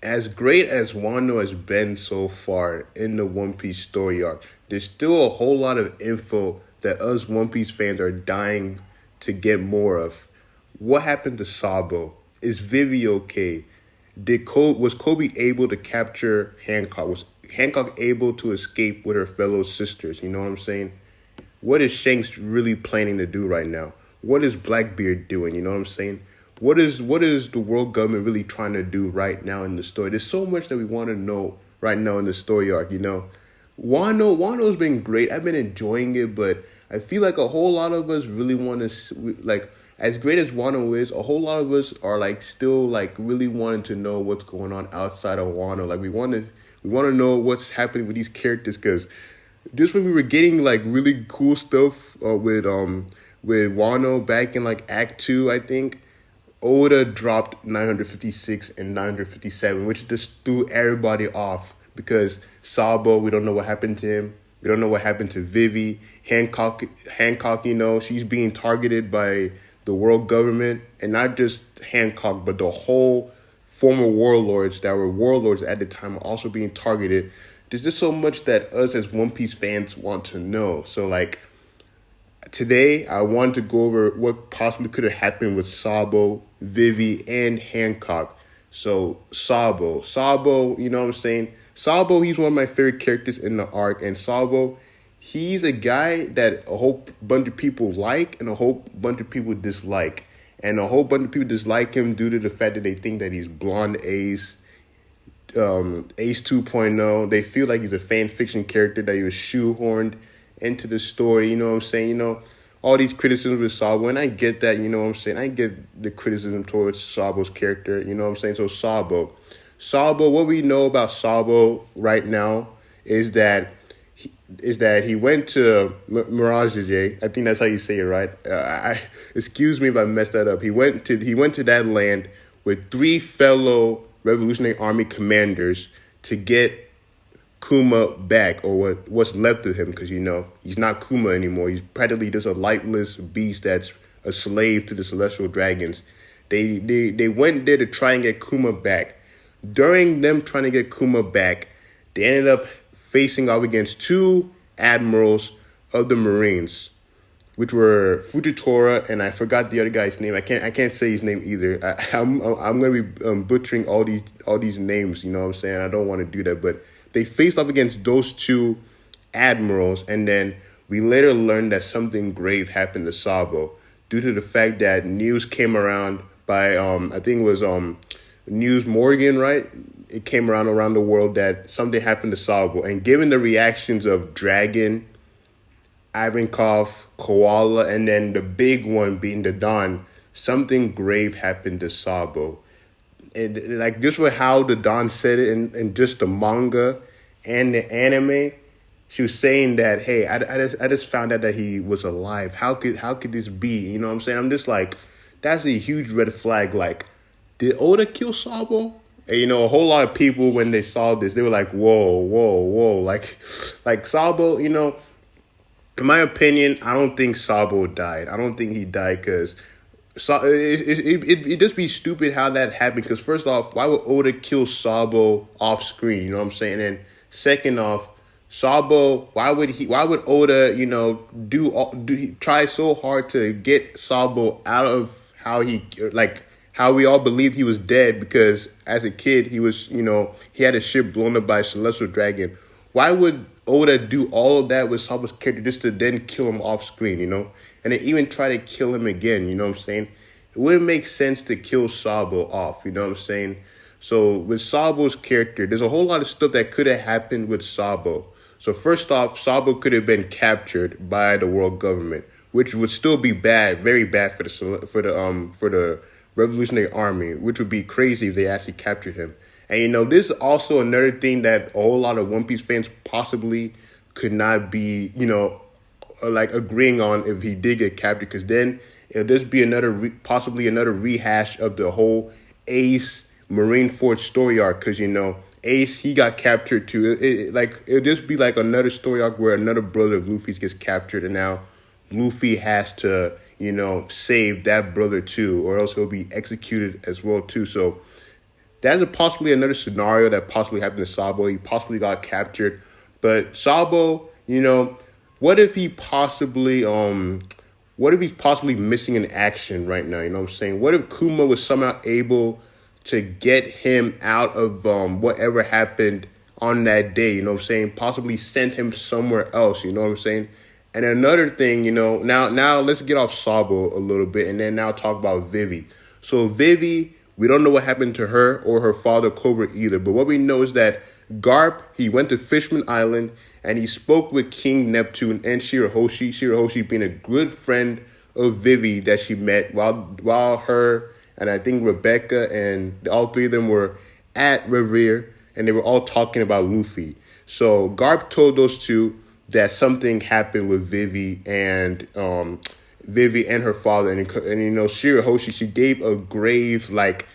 as great as Wano has been so far in the One Piece story arc, there's still a whole lot of info that us One Piece fans are dying to get more of. What happened to Sabo? Is Vivi okay? Was Kobe able to capture Hancock? Was Hancock able to escape with her fellow sisters? You know what I'm saying? What is Shanks really planning to do right now? What is Blackbeard doing? You know what I'm saying? What is the world government really trying to do right now in the story? There's so much that we want to know right now in the story arc. Wano's been great. I've been enjoying it, but I feel like a whole lot of us really want to like as great as Wano is. A whole lot of us are like still like really wanting to know what's going on outside of Wano. Like we want to know what's happening with these characters because just when we were getting like really cool stuff with Wano back in like Act 2, I think Oda dropped 956 and 957, which just threw everybody off because Sabo, we don't know what happened to him. We don't know what happened to Vivi. Hancock, she's being targeted by the world government, and not just Hancock, but the whole former warlords that were warlords at the time are also being targeted. There's just so much that us as One Piece fans want to know. So like today, I wanted to go over what possibly could have happened with Sabo, Vivi, and Hancock. So Sabo, you know what I'm saying? Sabo, he's one of my favorite characters in the arc, and Sabo, he's a guy that a whole bunch of people like and a whole bunch of people dislike. And a whole bunch of people dislike him due to the fact that they think that he's blonde Ace, Ace 2.0. They feel like he's a fan fiction character that he was shoehorned into the story. You know what I'm saying? All these criticisms with Sabo, and I get that. You know what I'm saying? I get the criticism towards Sabo's character. You know what I'm saying? So Sabo, what we know about Sabo right now is that he went to Mirage. I think that's how you say it, right? Excuse me if I messed that up. He went to that land with 3 fellow Revolutionary Army commanders to get Kuma back, or what's left of him, because he's not Kuma anymore. He's practically just a lightless beast that's a slave to the Celestial Dragons. They went there to try and get Kuma back. During them trying to get Kuma back, they ended up facing off against 2 admirals of the Marines, which were Fujitora, and I forgot the other guy's name. I can't say his name either. I'm gonna be butchering all these names. You know what I'm saying? I don't want to do that, but they faced off against those 2 admirals, and then we later learned that something grave happened to Sabo due to the fact that news came around by I think it was News Morgan, right? It came around the world that something happened to Sabo, and given the reactions of Dragon, Ivankov, Koala, and then the big one being the Don, something grave happened to Sabo. And like just with how the Don said it in just the manga and the anime, she was saying that, hey, I just found out that he was alive. How could this be? You know what I'm saying? I'm just like, that's a huge red flag. Like, did Oda kill Sabo? And, a whole lot of people, when they saw this, they were like, whoa. Like Sabo, in my opinion, I don't think Sabo died. I don't think he died because it just be stupid how that happened. Because first off, why would Oda kill Sabo off screen? You know what I'm saying? And second off, Sabo, why would Oda, try so hard to get Sabo out of how we all believed he was dead, because as a kid, he was, he had a ship blown up by a Celestial Dragon. Why would Oda do all of that with Sabo's character just to then kill him off screen, And then even try to kill him again, you know what I'm saying? It wouldn't make sense to kill Sabo off, you know what I'm saying? So with Sabo's character, there's a whole lot of stuff that could have happened with Sabo. So first off, Sabo could have been captured by the world government, which would still be bad, very bad for the Revolutionary Army, which would be crazy if they actually captured him. And, this is also another thing that a whole lot of One Piece fans possibly could not be, agreeing on if he did get captured, because then it'll just be possibly another rehash of the whole Ace Marineford story arc, because, Ace, he got captured too. It'll just be like another story arc where another brother of Luffy's gets captured, and now Luffy has to save that brother too, or else he'll be executed as well too. So That's possibly another scenario that possibly happened to Sabo. He possibly got captured. But Sabo, what if he possibly what if he's possibly missing in action right now? You know what I'm saying? What if Kuma was somehow able to get him out of whatever happened on that day? You know what I'm saying? Possibly send him somewhere else. You know what I'm saying? And another thing, now let's get off Sabo a little bit, and then now talk about Vivi. So Vivi, we don't know what happened to her or her father Cobra either. But what we know is that Garp, he went to Fishman Island and he spoke with King Neptune and Shirahoshi. Shirahoshi being a good friend of Vivi that she met while her and I think Rebecca and all three of them were at Revere, and they were all talking about Luffy. So Garp told those two that something happened with Vivi and her father, and Shirahoshi, she gave a grave like,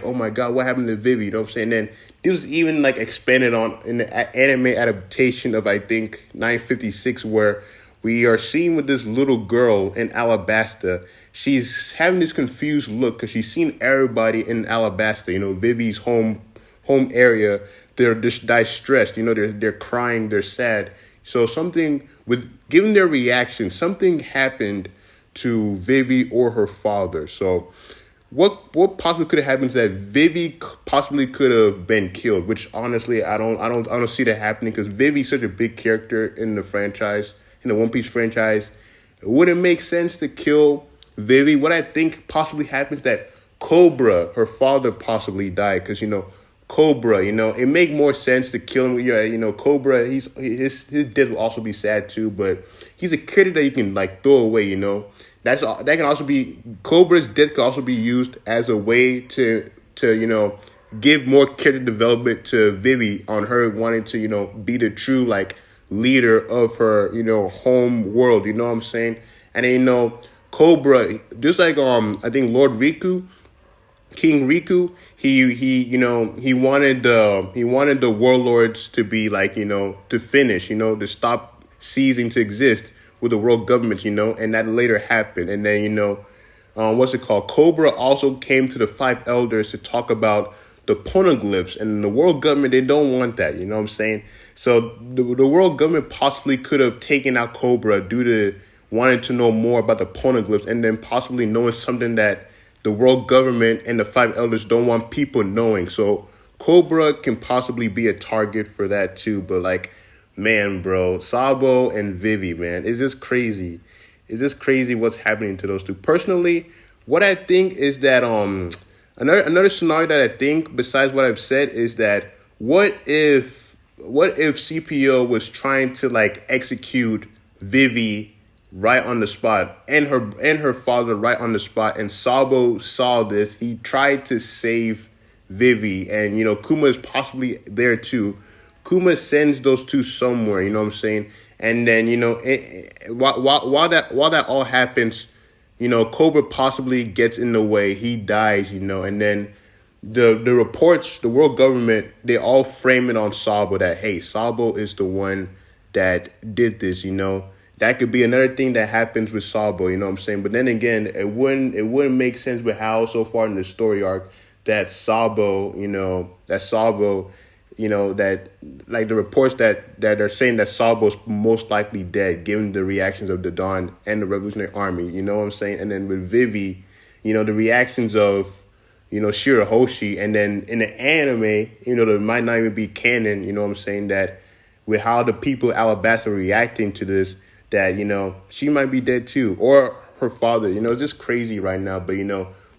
oh my god, what happened to Vivi? You know what I'm saying? And then this was even like expanded on in the anime adaptation of I think 956, where we are seeing with this little girl in Alabasta. She's having this confused look because she's seen everybody in Alabasta, Vivi's home area. They're distressed, they're crying, they're sad. So something with given their reaction, something happened to Vivi or her father. So what possibly could have happened is that Vivi possibly could have been killed, which honestly I don't see that happening because Vivi's such a big character in the franchise, in the One Piece franchise. It wouldn't make sense to kill Vivi. What I think possibly happens that Cobra, her father, possibly died because Cobra, it make more sense to kill him. Yeah, Cobra, his death will also be sad too, but he's a character that you can like throw away. That can also be Cobra's death can also be used as a way to give more character development to Vivi on her wanting to be the true like leader of her home world. You know what I'm saying? And then Cobra, just like I think Lord Riku. King Riku, he wanted the warlords to be like, to finish, to stop ceasing to exist with the world government, and that later happened. And then, what's it called? Cobra also came to the five elders to talk about the poneglyphs, and the world government, they don't want that, you know what I'm saying? So the world government possibly could have taken out Cobra due to wanting to know more about the poneglyphs, and then possibly knowing something that the world government and the five elders don't want people knowing. So Cobra can possibly be a target for that too. But like, man, bro, Sabo and Vivi, man, is this crazy? Is this crazy what's happening to those two? Personally, what I think is that another scenario that I think besides what I've said is that what if CPO was trying to like execute Vivi right on the spot, and her father right on the spot, and Sabo saw this. He tried to save Vivi, and Kuma is possibly there too. Kuma sends those two somewhere, you know what I'm saying? And then while that all happens, Cobra possibly gets in the way. He dies, and then the reports, the world government, they all frame it on Sabo that hey, Sabo is the one that did this, That could be another thing that happens with Sabo, you know what I'm saying? But then again, it wouldn't make sense with how so far in the story arc that Sabo, that like the reports that are saying that Sabo's most likely dead, given the reactions of the Dawn and the Revolutionary Army, you know what I'm saying? And then with Vivi, the reactions of Shirahoshi, and then in the anime, there might not even be canon, you know what I'm saying, that with how the people of Alabasta are reacting to this, that, she might be dead too, or her father, just crazy right now. But,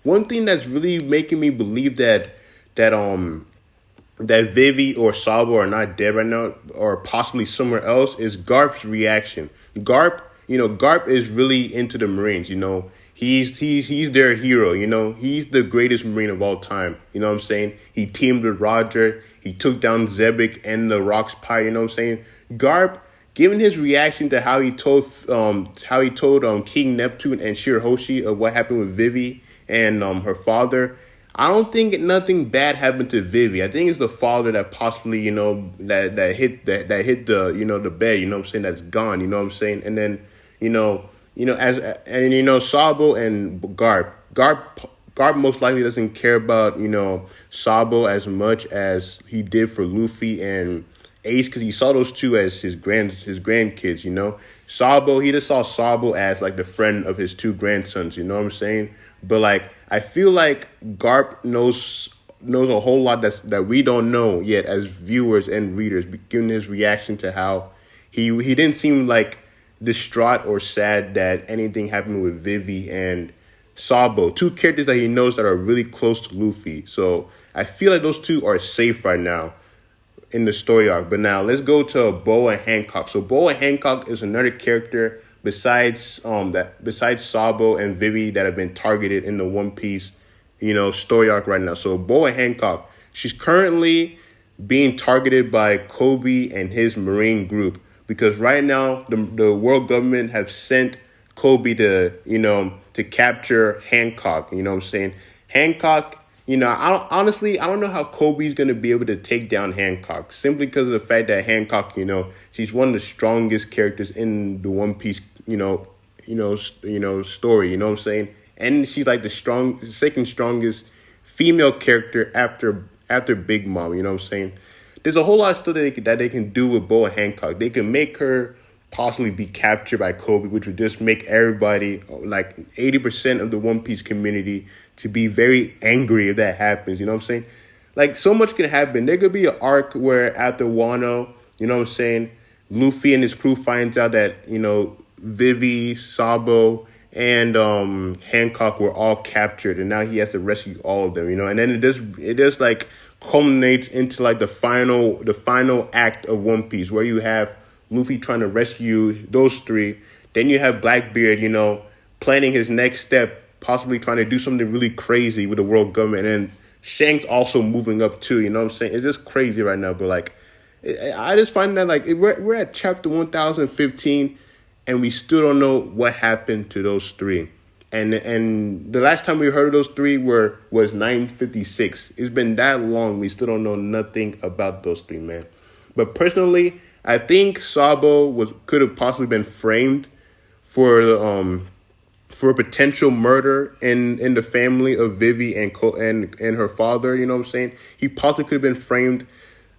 one thing that's really making me believe that Vivi or Sabo are not dead right now, or possibly somewhere else, is Garp's reaction. Garp is really into the Marines, he's their hero, he's the greatest Marine of all time, you know what I'm saying? He teamed with Roger, he took down Zebek and the Rock Spy, you know what I'm saying? Garp, given his reaction to how he told King Neptune and Shirahoshi of what happened with Vivi and her father, I don't think nothing bad happened to Vivi. I think it's the father that possibly that hit the the bed, you know what I'm saying, that's gone, you know what I'm saying, and then Sabo and Garp Garp most likely doesn't care about, Sabo as much as he did for Luffy and Ace, because he saw those two as his grandkids. Sabo, he just saw Sabo as like the friend of his two grandsons. You know what I'm saying? But like, I feel like Garp knows a whole lot that we don't know yet as viewers and readers, given his reaction to how he didn't seem like distraught or sad that anything happened with Vivi and Sabo, two characters that he knows that are really close to Luffy. So I feel like those two are safe right now in the story arc. But now let's go to Boa Hancock. So Boa Hancock is another character besides Sabo and Vivi that have been targeted in the One Piece, story arc right now. So Boa Hancock, she's currently being targeted by Kobe and his Marine group because right now the world government have sent Kobe to capture Hancock. You know what I'm saying? Hancock, I don't know how Kobe's going to be able to take down Hancock simply because of the fact that Hancock, she's one of the strongest characters in the One Piece, story, you know what I'm saying? And she's like the second strongest female character after Big Mom, you know what I'm saying? There's a whole lot of stuff that they can do with Boa Hancock. They can make her possibly be captured by Kobe, which would just make everybody, like 80% of the One Piece community, to be very angry if that happens. You know what I'm saying? Like, so much can happen. There could be an arc where after Wano, you know what I'm saying, Luffy and his crew finds out that, Vivi, Sabo, and Hancock were all captured, and now he has to rescue all of them, and then it just like culminates into like the final act of One Piece, where you have Luffy trying to rescue those three. Then you have Blackbeard, planning his next step, possibly trying to do something really crazy with the world government. And Shanks also moving up too, you know what I'm saying? It's just crazy right now. But like, I just find that like we're at chapter 1015 and we still don't know what happened to those three. And the last time we heard of those three was 956. It's been that long. We still don't know nothing about those three, man. But personally, I think Sabo could have possibly been framed for a potential murder in the family of Vivi and her father. You know what I'm saying? He possibly could have been framed.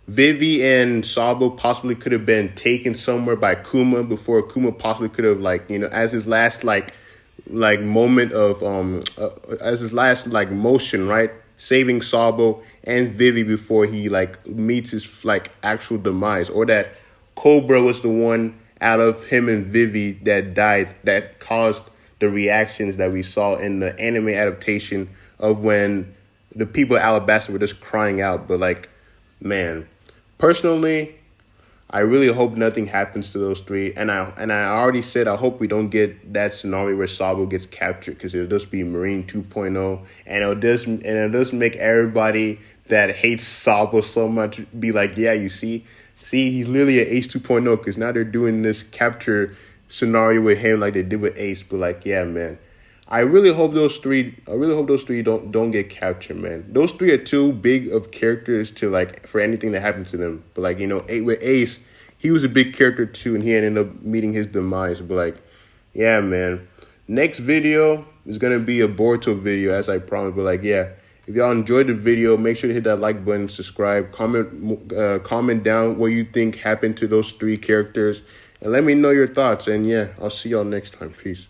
Vivi and Sabo possibly could have been taken somewhere by Kuma before Kuma possibly could have as his last moment of as his last motion, right? Saving Sabo and Vivi before he meets his actual demise, or that Cobra was the one out of him and Vivi that died, that caused the reactions that we saw in the anime adaptation of when the people of Alabasta were just crying out. But man, personally, I really hope nothing happens to those three. And I already said I hope we don't get that scenario where Sabo gets captured, because it'll just be Marine 2.0, and it'll just make everybody that hates Sabo so much be like, yeah, you see, he's literally an Ace 2.0, because now they're doing this capture scenario with him like they did with Ace. But yeah, man, I really hope those three don't get captured, man. Those three are too big of characters to for anything that happens to them. But with Ace, he was a big character too, and he ended up meeting his demise. But yeah, man. Next video is gonna be a Boruto video, as I promised. But yeah, if y'all enjoyed the video, make sure to hit that like button, subscribe, comment down what you think happened to those three characters, and let me know your thoughts. And yeah, I'll see y'all next time. Peace.